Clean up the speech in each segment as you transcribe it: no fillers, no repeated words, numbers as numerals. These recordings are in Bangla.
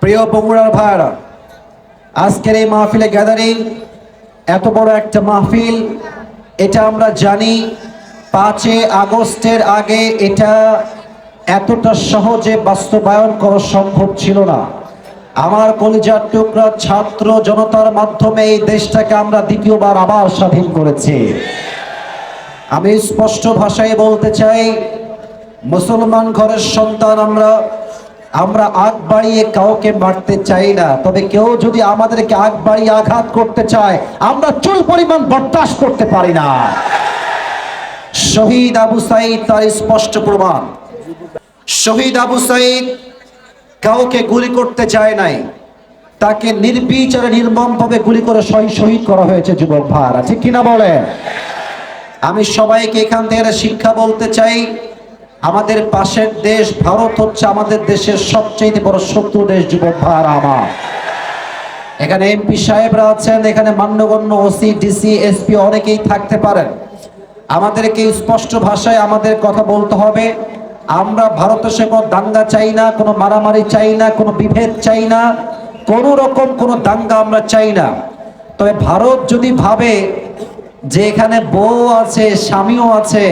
প্রিয় বগুড়ার ভাইরা, আজকের এই মাহফিলে গ্যাদারিং এত বড় একটা মাহফিল, এটা আমরা জানি 5 আগস্টের আগে এটা এতটা সহজে বাস্তবায়ন করা সম্ভব ছিল না। আমার কলিজার টুকরা ছাত্র জনতার মাধ্যমে এই দেশটাকে আমরা দ্বিতীয়বার আবার স্বাধীন করেছি। আমি স্পষ্ট ভাষায় বলতে চাই, মুসলমান ঘরের সন্তান আমরা আগ বাড়িয়ে কাউকে মারতে চাই না, তবে কেউ যদি আমাদেরকে আগ বাড়িয়ে আঘাত করতে চায় আমরা চুল পরিমাণ বরদাস্ত করতে পারি না। শহীদ আবু সাঈদ তার স্পষ্ট প্রমাণ। শহীদ আবু সাঈদ কাউকে গুলি করতে চায় নাই, তাকে নির্বিচারে নির্মমভাবে গুলি করে শহীদ করা হয়েছে। যুবক ভাইরা, ঠিক কিনা বলে? আমি সবাইকে এখান থেকে শিক্ষা বলতে চাই, আমাদের পাশের দেশ ভারত হচ্ছে আমাদের দেশের সবচেয়ে বড় শত্রু দেশ। যুবক ভাইরা আমার, এখানে এমপি সাহেবরা আছেন, এখানে মান্যগণ্য ওসি ডিসি এসপি অনেকেই থাকতে পারেন। আমাদেরকে স্পষ্ট ভাষায় আমাদের কথা বলতে হবে। আমরা ভারতের সঙ্গে কোনো দাঙ্গা চাই না, কোনো মারামারি চাই না, কোনো বিভেদ চাই না, কোনো রকম কোনো দাঙ্গা আমরা চাই না। তবে ভারত যদি ভাবে যে এখানে বউ আছে, স্বামীও আছে,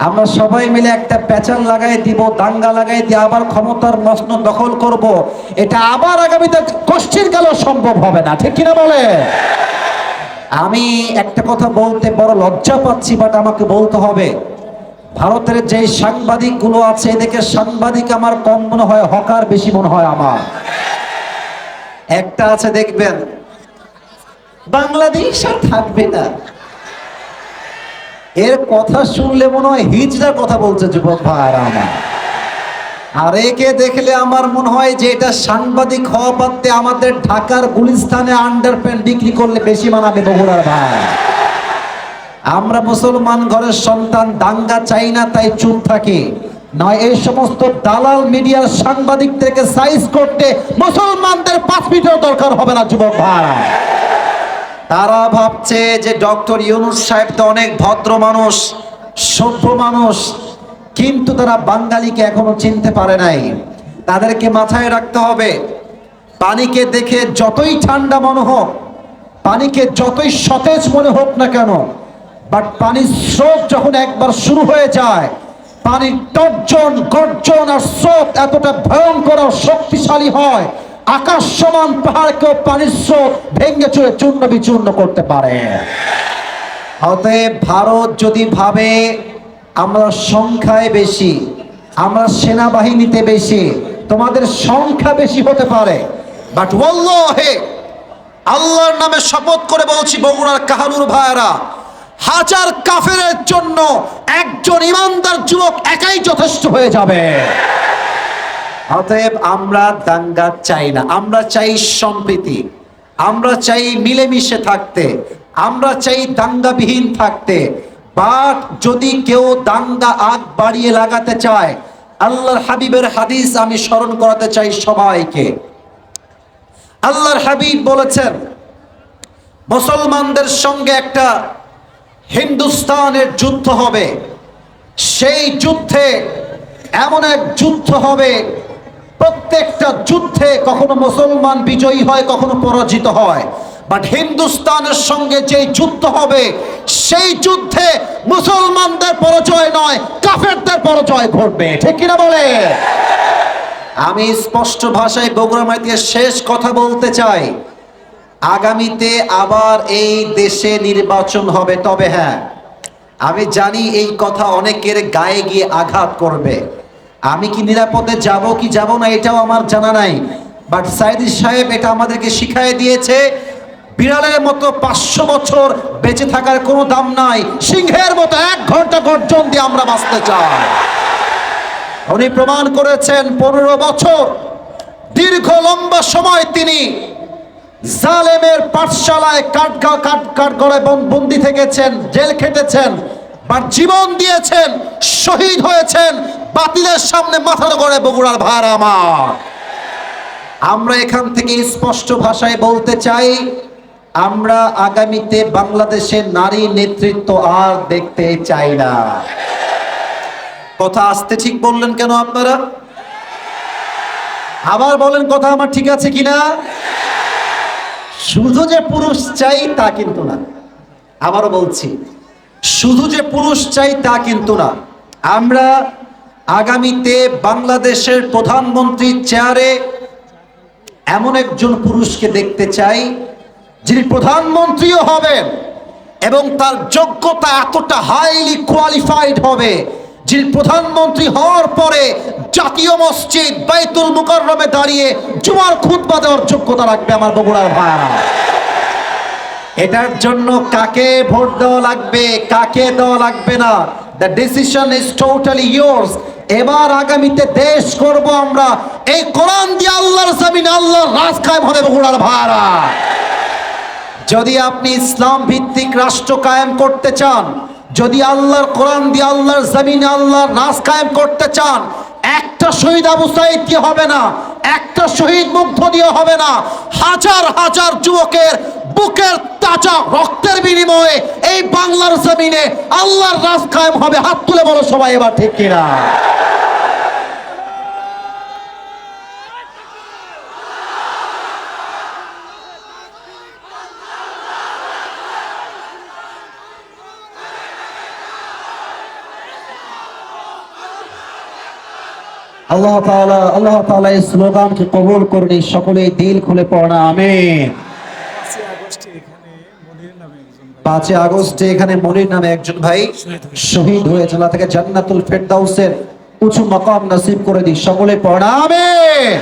আমরা সবাই মিলে একটা প্যাচাল লাগাই দিব, দাঙ্গা লাগাই দিয়ে আবার ক্ষমতার মসনদ দখল করব, এটা আবার আগামীতে কষ্টের কালেও সম্ভব হবে না। ঠিক কিনা বলে? আমি একটা কথা বলতে বড় লজ্জা পাচ্ছি, বাট আমাকে বলতে হবে। ভারতের যে সাংবাদিক গুলো আছে, এদিকে সাংবাদিক আমার কম মনে হয়, হকার বেশি মনে হয় আমার। একটা আছে দেখবেন, বাংলাদেশ আর থাকবে না, এর কথা শুনলে মনে হয় হিজড়ার কথা বলছে। যুবক ভাইরা আমার, আর একে দেখলে আমার মনে হয় যে এটা সাংবাদিক হওয়া বাদে আমাদের ঢাকার গুলিস্তানে আন্ডারপ্যান্ট বিক্রি করলে বেশি মানাবে। বগুড়ার ভাই, আমরা মুসলমান ঘরের সন্তান, দাঙ্গা চাই না তাই চুপ থাকি, নয় এই সমস্ত দালাল মিডিয়ার সাংবাদিকদেরকে সাইজ করতে মুসলমানদের 5 মিনিটও দরকার হবে না। যুবক ভাইরা, তারা ভাবছে যে ডক্টর ইউনূস সাহেব তো অনেক ভদ্র মানুষ, সভ্য মানুষ, কিন্তু তারা বাঙালিকে এখনো চিনতে পারে নাই। তাদেরকে মাথায় রাখতে হবে, পানিকে দেখে যতই ঠান্ডা মনে হোক, পানিকে যতই সতেজ মনে হোক না কেন, বাট পানির স্রোত যখন একবার শুরু হয়ে যায়, পানির তর্জন, গর্জন আর স্রোত এতটা ভয়ঙ্কর ও শক্তিশালী হয়, আকাশ সমান পাহাড়কেও পানির স্রোত ভেঙে চুরে চূর্ণ বিচূর্ণ করতে পারে। অতএব ভারত যদি ভাবে আমরা সংখ্যায় বেশি, আমরা সেনাবাহিনীতে বেশি, তোমাদের সংখ্যা বেশি হতে পারে, বাট ওয়াল্লাহি, আল্লাহর নামে শপথ করে বলছি বগুড়ার কাহালুর ভাইরা, 1000 কাফেরের জন্য একজন ইমানদার যুবক একাই যথেষ্ট হয়ে যাবে। অতএব আমরা দাঙ্গা চাই না, আমরা চাই সম্প্রীতি, আমরা চাই মিলেমিশে থাকতে, আমরা চাই দাঙ্গাবিহীন থাকতে। বাট যদি কেউ দাঙ্গা আগ বাড়িয়ে লাগাতে চায়, আল্লাহর হাবিবের হাদিস আমি স্মরণ করাতে চাই সবাইকে। আল্লাহর হাবিব বলেছেন, মুসলমানদের সঙ্গে একটা হিন্দুস্তানের যুদ্ধ হবে, সেই যুদ্ধে এমন এক যুদ্ধ হবে, প্রত্যেকটা যুদ্ধে কখনো মুসলমান বিজয়ী হয়, কখনো পরাজিত হয়, বাট হিন্দুস্তানের সঙ্গে যে যুদ্ধ হবে, সেই যুদ্ধে মুসলমানদের পরাজয় নয়, কাফেরদের পরাজয় ঘটবে। ঠিক কিনা বলে? আমি স্পষ্ট ভাষায় বগুড়া মাইতিকে শেষ কথা বলতে চাই, আগামীতে আবার এই দেশে নির্বাচন হবে। তবে হ্যাঁ, আমি জানি এই কথা অনেকের গায়ে গিয়ে আঘাত করবে। আমি কি নিরাপদে যাব কি যাব না এটাও আমার জানা নাই, বাট সাইদি সাহেব এটা আমাদেরকে শিখিয়ে দিয়েছে, বিড়ালের মতো 500 বছর বেঁচে থাকার কোনো দাম নাই, সিংহের মতো 1 ঘন্টা গর্জন দিয়ে আমরা বাঁচতে চাই। উনি প্রমাণ করেছেন 15 বছর দীর্ঘ লম্বা সময় তিনি জালেমের পাঠশালায় কাঠগড়ায় বন্দী থেকেছেন, জেল খেটেছেন, বাট জীবন দিয়েছেন, শহীদ হয়েছেন, বাতিলের সামনে মাথার গড়ে। বগুড়ার ভাইরা আমার, আমরা এখান থেকে স্পষ্ট ভাষায় বলতে চাই, আমরা আগামীতে বাংলাদেশের নারী নেতৃত্ব আর দেখতে চাই না। কথা আসতে ঠিক বললেন কেন আপনারা? আবার বলেন কথা আমার ঠিক আছে কিনা? শুধু যে পুরুষ চাই তা কিন্তু না। আবারও বলছি, শুধু যে পুরুষ চাই তা কিন্তু না। আমরা আগামীতে বাংলাদেশের প্রধানমন্ত্রীর চেয়ারে এমন একজন পুরুষকে দেখতে চাই যিনি প্রধানমন্ত্রীও হবেন এবং তার যোগ্যতা এতটা হাইলি কোয়ালিফাইড হবে, যিনি প্রধানমন্ত্রী হওয়ার পরে জাতীয় মসজিদ বাইতুল মুকাররমে দাঁড়িয়ে জুমার খুতবা দেওয়ার যোগ্যতা রাখবে আমার বগুড়ার ভাইরা। এটার জন্য কাকে ভোট দেওয়া লাগবে, কাকে দেওয়া লাগবে না, the decision is totally yours. এবার আগামীতে দেশ করব আমরা এই কোরআন দিয়ে আল্লাহর জমিনে আল্লাহর রাজ কায়েম হবে বগুড়ার ভাইরা। যদি আপনি ইসলাম ভিত্তিক রাষ্ট্র কায়েম করতে চান, যদি আল্লাহর কোরআন দিয়ে আল্লাহর জমিনে আল্লাহর রাজ কায়েম করতে চান, একটা শহীদ আবু সাঈদ দিয়ে হবে না, একটা শহীদ মুগ্ধ দিয়ে হবে না, হাজার হাজার যুবকের বুকের তাজা রক্তের বিনিময়ে এই বাংলার জমিনে আল্লাহর রাজ কায়েম হবে। হাত তুলে বলো সবাই এবার ঠিক কিনা? আল্লাহ তাআলা এই স্লোগানকে কবুল করুন। সকলে দিল খুলে পড়া আমিন। 5 আগস্টে এখানে মনির নামে একজন ভাই শহীদ হয়েছে। আল্লাহ তাকে জান্নাতুল ফেরদাউসের উঁচু মাকাম নসিব করে দিই। সকলে পড়া আমিন।